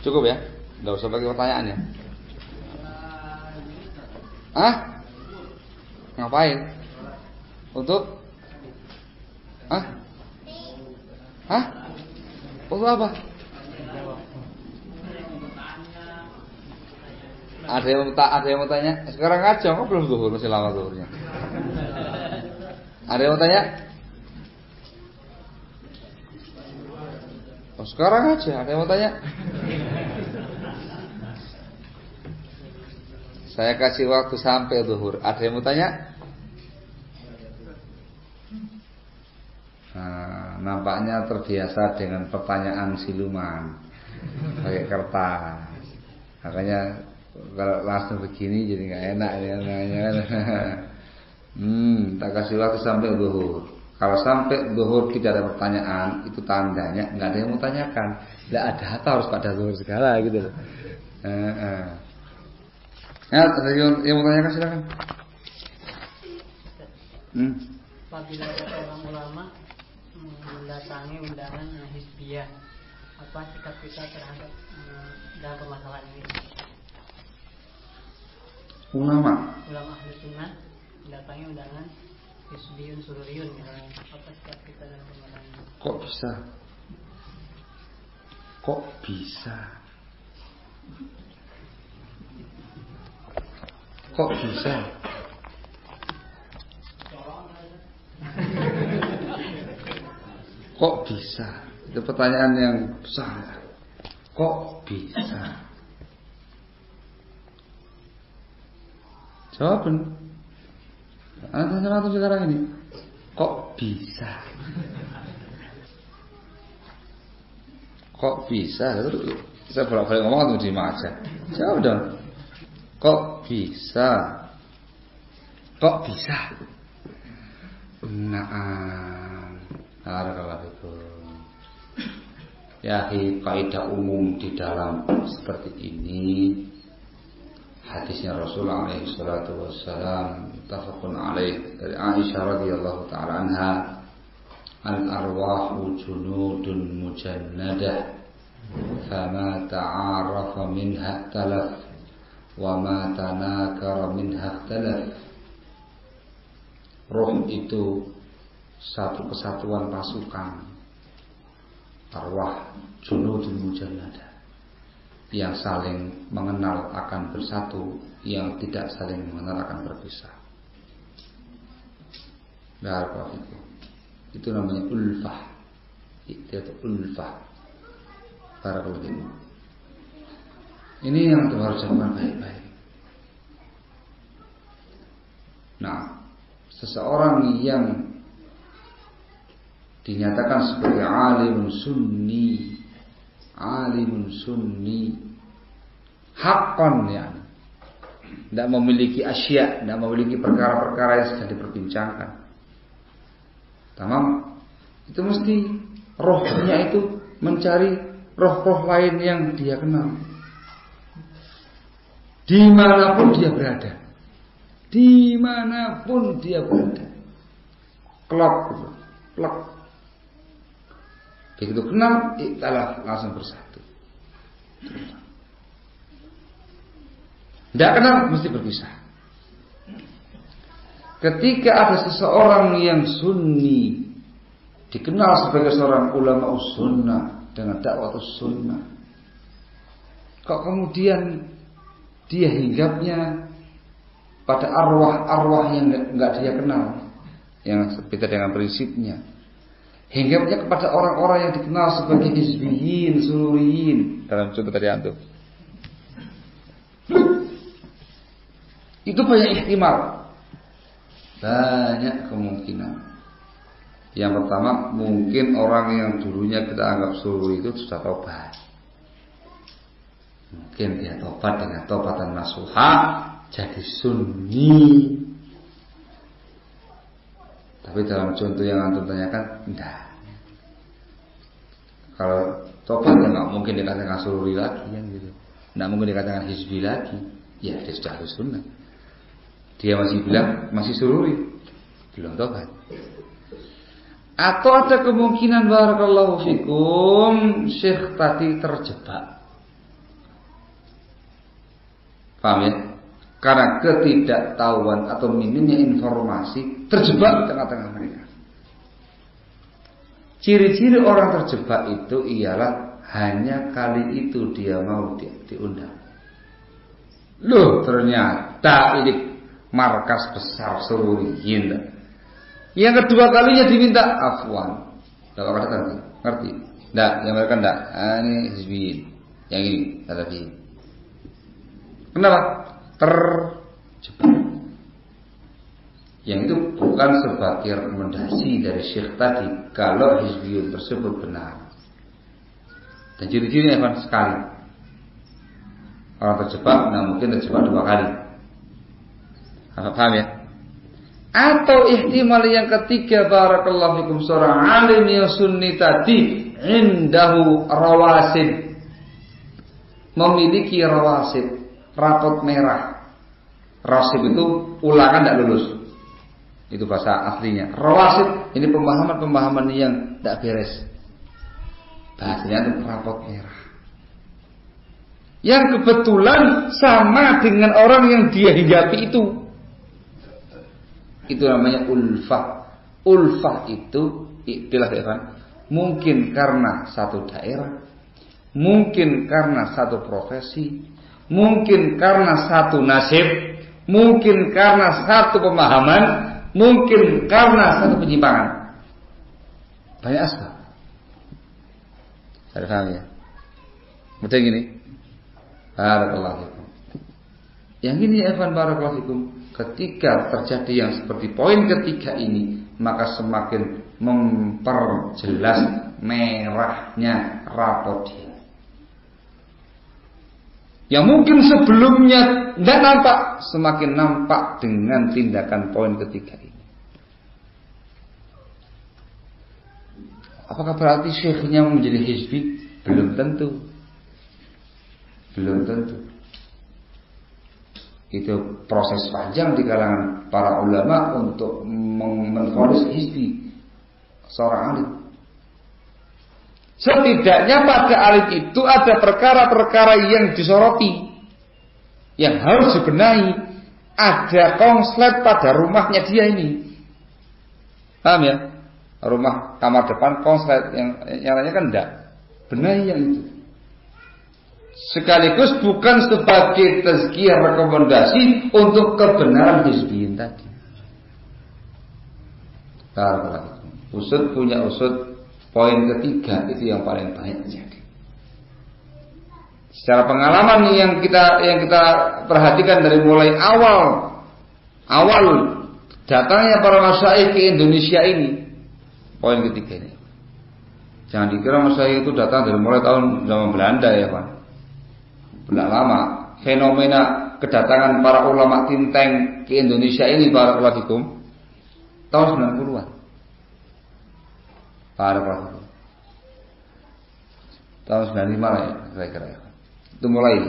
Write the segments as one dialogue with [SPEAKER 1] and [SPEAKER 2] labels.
[SPEAKER 1] Cukup ya? Enggak usah pakai pertanyaan ya. Hah? Ngapain? Untuk? Hah? Hah? Untuk apa? Ada yang mau tanya? Sekarang aja, kok belum zuhur, masih lama zuhurnya. Ada yang mau tanya? Oh, sekarang aja, ada yang mau tanya? Saya kasih waktu sampai zuhur. Ada yang mau tanya? Nah, nampaknya terbiasa dengan pertanyaan siluman pakai kertas. Makanya kalau langsung begini jadi nggak enak ya nanya. Tak kasih waktu sampai zuhur. Kalau sampai zuhur tidak ada pertanyaan, itu tandanya nggak ada yang mau tanyakan. Nggak ada apa harus pada zuhur segala gitu loh. Ya, ada yang mau tanyakan silakan.
[SPEAKER 2] Apabila seorang ulama mendatangi undangan hizbiyah, apa sikap kita terhadap dalam permasalahan ini?
[SPEAKER 1] Ulama
[SPEAKER 2] ahli sunnah mendatangi undangan hizbiyun sururiyun misalnya, apa sikap kita dalam permasalahan ini?
[SPEAKER 1] Kok bisa? Kok bisa? Kok bisa? Itu pertanyaan yang besar. Kok bisa? Jawaban. Tanya sekarang ini. Kok bisa? Kok bisa? Saya bolak-balik ngomong atau diem aja? Jawab dong. Kok bisa? Kok bisa? Barakallahu fikum. Ya, kaidah umum di dalam seperti ini. Hadisnya Rasulullah alaihi salatu wassalam muttafaqun alaih dari Aisyah radhiyallahu taala anha, al-arwahu junudun mujannadah fama ta'arafa minha talaf wa ma tanakara minha talaf. Roh itu satu kesatuan pasukan, arwah junudun mujannadah, yang saling mengenal akan bersatu, yang tidak saling mengenal akan berpisah. Itu namanya ulfah. Itu ulfah. Barakallahu. Ini yang harus dilakukan baik-baik. Nah, seseorang yang dinyatakan sebagai alimun sunni haqqan, ya, tidak memiliki asya, tidak memiliki perkara-perkara yang sedang diperbincangkan. Tamam, itu mesti rohnya itu mencari roh-roh lain yang dia kenal, dimanapun dia berada, klop. Begitu kenal, iktalaf, langsung bersatu. Tidak kenal, mesti berpisah. Ketika ada seseorang yang sunni, dikenal sebagai seorang ulama sunnah dengan dakwah sunnah, kok kemudian dia hinggapnya pada arwah-arwah yang nggak dia kenal, yang berbeda dengan prinsipnya, hinggapnya kepada orang-orang yang dikenal sebagai hizbiyin, sururiyin dalam contoh tadi antum. Itu banyak ihtimal, banyak kemungkinan. Yang pertama, mungkin orang yang dulunya kita anggap sururi itu sudah tobat. Mungkin dia tobat dengan tobatan nasuha, jadi sunni. Tapi dalam contoh yang antum tanyakan, enggak. Kalau tobat ya nggak mungkin dikatakan sururi lagi, kan gitu. Nggak mungkin dikatakan hizbi lagi. Ya dia sudah harus sunnah. Dia masih bilang masih sururi, belum tobat. Atau ada kemungkinan barakallahu fikum, syekh tadi terjebak Paham ya? Karena ketidaktahuan atau minimnya informasi terjebak di tengah-tengah mereka. Ciri-ciri orang terjebak itu ialah hanya kali itu dia mau diundang. Loh, ternyata ini markas besar Sururiyin. Yang kedua kalinya diminta afwan. Tidak bakal datang, ngerti? Tidak, yang mereka tidak. Ini hizbiyin. Yang ini salafiyin. Kenapa? Terjebak. Yang itu bukan sebagai rekomendasi dari Syekh tadi kalau hizbiyun tersebut benar. Dan ciri-cirinya apa? Sekali. Orang terjebak, nah mungkin terjebak 2 kali. Apa paham ya? Atau ihtimal yang ketiga, barakallahu fikum, seorang alim yang sunni tadi indahu rawasid, memiliki rawasid, rapot merah. Rawasid itu ulangan tidak lulus. Itu bahasa aslinya. Rawasid ini pemahaman-pemahaman yang tidak beres. Bahasanya itu rapot merah. Yang kebetulan sama dengan orang yang dia hinggapi itu. Itu namanya ulfah. Ulfah itu istilah mungkin karena satu daerah, mungkin karena satu profesi, mungkin karena satu nasib, mungkin karena satu pemahaman, mungkin karena satu penyimpangan. Banyak asbab. Saya paham ya. Mudah gini. Barakallahu fikum. Yang ini Evan barakallahu fikum, ketika terjadi yang seperti poin ketiga ini, maka semakin memperjelas merahnya rapor dia. Yang mungkin sebelumnya tidak nampak, semakin nampak dengan tindakan poin ketiga ini. Apakah berarti syekhnya menjadi hizbi? Belum tentu. Belum tentu. Itu proses panjang di kalangan para ulama untuk menvonis hizbi seorang alim. Setidaknya pada alim itu ada perkara-perkara yang disoroti, yang harus dibenahi. Ada konslet pada rumahnya dia ini. Paham ya? Rumah kamar depan konslet, yang lainnya kan enggak. Benahi yang itu. Sekaligus bukan sebagai tazkiyah rekomendasi untuk kebenaran hizbiyin tadi. Karena usud punya usud poin ketiga itu yang paling baik terjadi. Secara pengalaman yang kita perhatikan dari mulai awal datangnya para masyayikh ke Indonesia ini, poin ketiga ini. Jangan dikira masyayikh itu datang dari mulai tahun zaman Belanda ya Pak. Tidak lama. Fenomena kedatangan para ulama tinteng ke Indonesia ini barakallahu fikum tahun 90-an. Barakallahu fikum. Tahun 95 lah ya, kira-kira ya. Itu mulai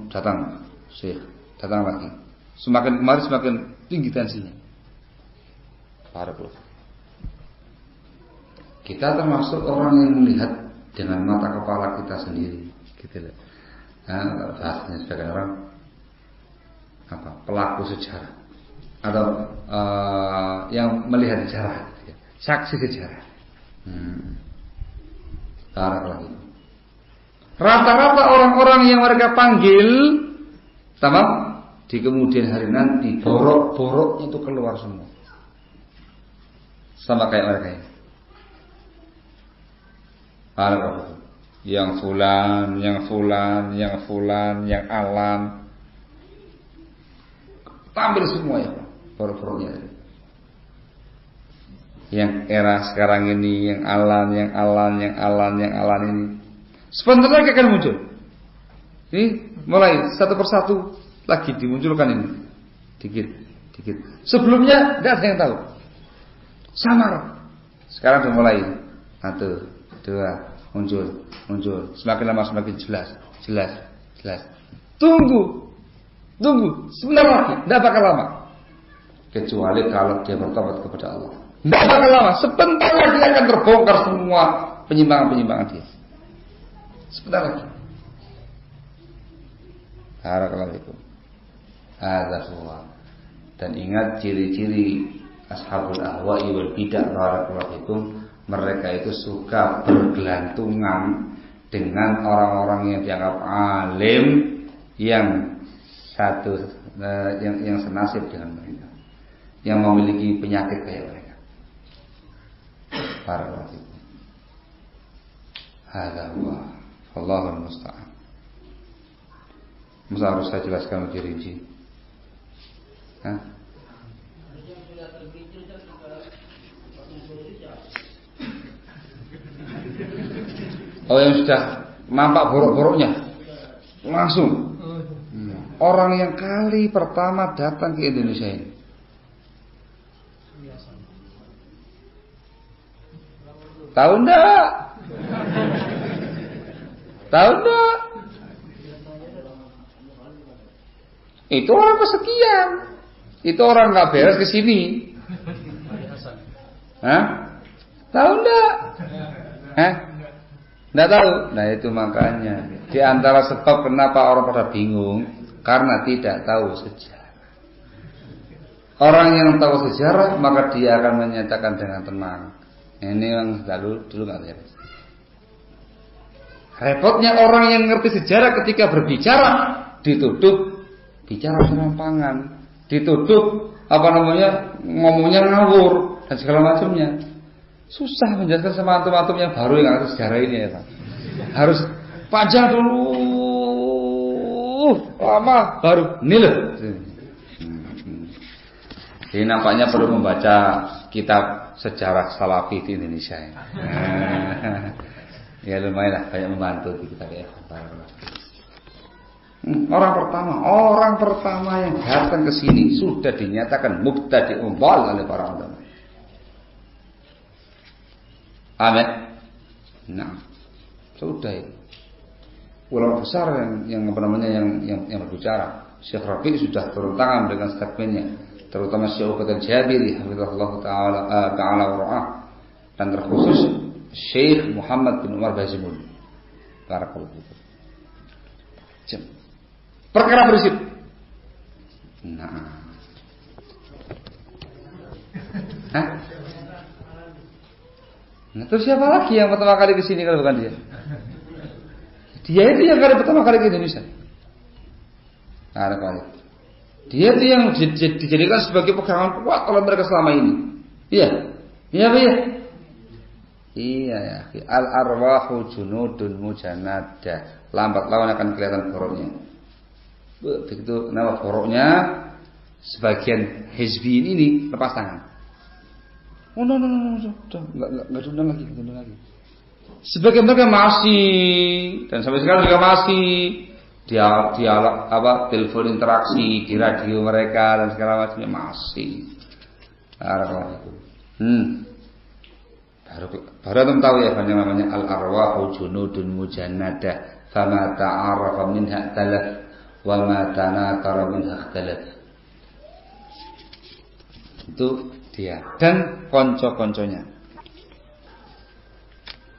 [SPEAKER 1] datang Syekh, datang lagi. Semakin kemarin semakin tinggi tensinya. Barakallahu. Kita termasuk orang yang melihat dengan mata kepala kita sendiri, gitu loh. Bahasanya sebagai orang pelaku sejarah atau yang melihat sejarah, saksi sejarah. Rata-rata orang-orang yang mereka panggil, tamam, di kemudian hari nanti borok-boroknya itu keluar semua, sama kayak mereka ini. Yang fulan, yang alan, tampil semua ya, borok-boroknya. Yang era sekarang ini, yang alan ini, sebentar lagi akan muncul. Ini mulai satu persatu lagi dimunculkan ini, dikit. Sebelumnya tidak ada yang tahu, samar. Sekarang sudah mulai, 1, 2. Muncul. Semakin lama semakin jelas. Tunggu. Sebentar lagi, tidak bakal lama. Kecuali kalau dia bertobat kepada Allah. Tidak bakal lama. Sebentar lagi akan terbongkar semua penyimpangan dia. Sebentar lagi. Barakallahu fikum. Hadzal. Dan ingat ciri-ciri ashabul ahwa'i wal bid'ah barakallahu fikum, mereka itu suka bergelantungan dengan orang-orang yang dianggap alim yang yang senasib dengan mereka, yang memiliki penyakit kayak mereka. Barakallahu fikum. Hadza huwa Allahul musta'an. Masa harus saya jelaskan lebih rinci? Oh, yang sudah nampak borok-boroknya langsung. Orang yang kali pertama datang ke Indonesia ini. Tahu enggak? Tahu enggak? Itu orang kesekian. Itu orang nggak beres ke sini. Tahu enggak? Enggak tahu. Nah, itu makanya di antara sebab kenapa orang pada bingung, karena tidak tahu sejarah. Orang yang tahu sejarah maka dia akan menyatakan dengan tenang. Ini yang dulu nggak beres. Repotnya orang yang ngerti sejarah ketika berbicara dituduh bicara serampangan, dituduh ngomongnya ngawur dan segala macamnya. Susah menjelaskan sama antum-antum yang baru yang ngerti sejarah ini ya Pak. Harus panjang dulu, lama baru nilai. Jadi nampaknya perlu membaca kitab sejarah salafi di Indonesia ya. Ya lumayan lah, banyak membantu di kitab ya. Orang pertama yang datang ke sini sudah dinyatakan mubtadi'un dhal oleh para ulama. Amin. Nah, sudah itu. Ulama besar yang berbicara. Syekh Rabi' sudah turun tangan dengan statementnya, terutama Syekh Uqatul Jabiri hafizahullah taala wa ra'ah, dan terkhusus Syekh Muhammad bin Umar Bazimul. Barakallahu fikum. Perkara prinsip. Nah, terus siapa lagi yang pertama kali ke sini kalau bukan dia? Dia itu yang kali pertama kali ke Indonesia. Dia itu yang dijadikan sebagai pegangan kuat oleh mereka selama ini. Iya. Iya, Pak ya. Iya ya. Al arwahu junudun mujannadah. Lambat laun akan kelihatan boroknya. Begitu nama boroknya, sebagian hizbi ini lepas tangan. Oh no, enggak diundang lagi. Sebagian mereka masih, dan sampai sekarang juga masih dialog telepon interaksi di radio mereka dan segala macamnya masih. Baru antum tahu ya yang namanya al arwahu junudun mujannadah, fama ta'arafa minha talaf wa ma tanakara minha ikhtalaf. Itu dia dan konco-konconya.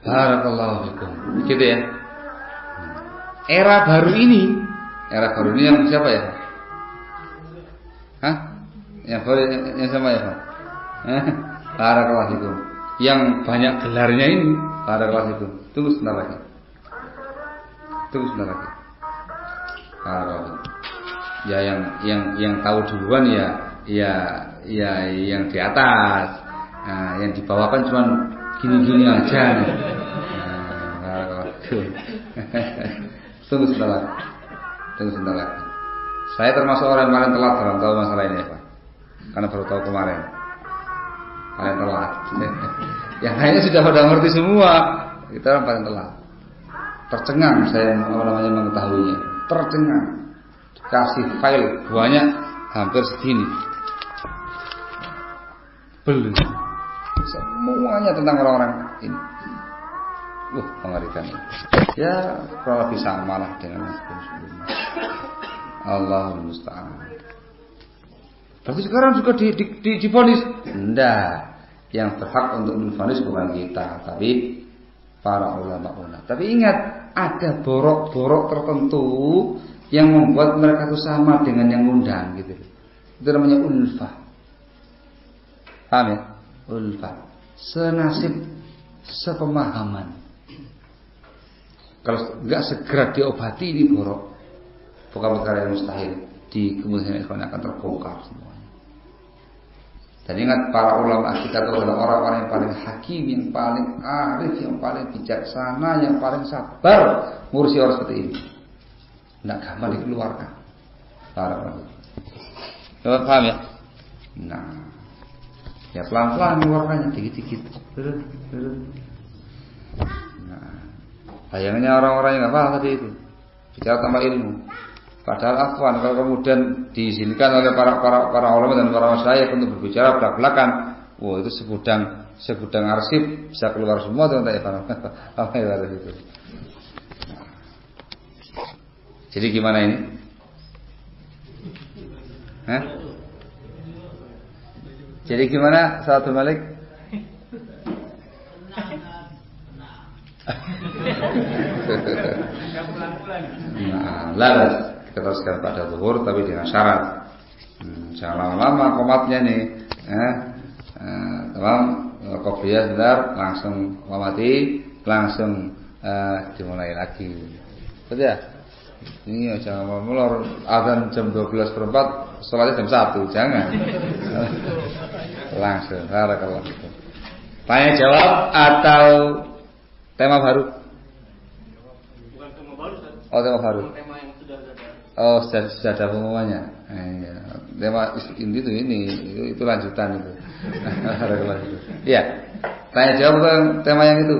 [SPEAKER 1] Barakallahu fikum. Gitu ya. Era baru ini yang siapa ya? Yang baru yang sama ya, Pak? Barakallahu fikum. Yang banyak gelarnya ini, barakallahu fikum. Tunggu sebentar lagi. Ya yang tahu duluan ya yang di atas. Nah, yang di bawah kan cuma gini-gini aja. Tunggu sebentar lagi. Saya termasuk orang yang paling telat dalam tahu masalah ini ya Pak. Karena baru tahu kemarin. Paling telat. Yang lainnya sudah pada ngerti semua. Kita orang paling telat. Tercengang saya mengetahuinya. Tercengang. Kasih file banyak hampir segini. Belum. Semuanya tentang orang-orang ini. Mengerikan. Ya, kurang lebih sama lah dengan sebelumnya. Allahul musta'an. Berarti sekarang juga divonis? Enggak. Yang berhak untuk divonis bukan kita, tapi para ulama. Tapi ingat, ada borok-borok tertentu yang membuat mereka itu sama dengan yang undang gitu. Itu namanya ulfah. Paham ya? Ulfah. Senasib, sepemahaman. Kalau enggak segera diobati ini borok, bukan perkara yang mustahil. Di kemudian ikhwan akan terbongkar semuanya. Dan ingat, para ulama kita itu adalah orang-orang yang paling hakim, yang paling arif, yang paling bijaksana, yang paling sabar ngurusi orang seperti ini. Tidak gampang dikeluarkan. Paham ya? Nah, ya pelan-pelan mengeluarkannya, dikit-dikit. Nah, bayangnya orang-orang yang nggak paham tadi itu bicara tanpa ilmu. Padahal afwan kalau kemudian diizinkan oleh para ulama dan para masyayikh untuk berbicara belak-belakan, wah itu segudang arsip bisa keluar semua tuh entah apa itu. Jadi gimana ini? Hah? Jadi gimana Salatul Malik? Nah, lalas kita teruskan pada zuhur tapi dengan syarat. Jangan lama-lama komatnya nih. Tamam, kopiah sebentar langsung mati, langsung dimulai lagi. Betul ya? Ini jangan molor azan jam 12:04, sholatnya jam 1, jangan. Langsung, barakallah. Tanya jawab atau tema baru?
[SPEAKER 3] Bukan tema baru, Ustaz.
[SPEAKER 1] Oh, tema baru.
[SPEAKER 3] Tema yang sudah ada.
[SPEAKER 1] Oh, sudah ada pengumumannya. Iya. Tema inti itu lanjutan itu. Barakallah. Iya. Tanya jawab atau tema yang itu?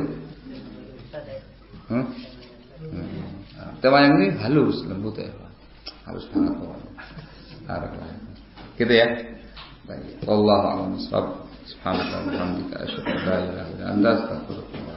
[SPEAKER 1] Tema yang ini halus, lembut ya, halus banget pokoknya. Gitu ya. Baik. Wallahu a'lam bishawab. Subhanallah wa bihamdika asyhadu an la ilaha illa anta astaghfiruka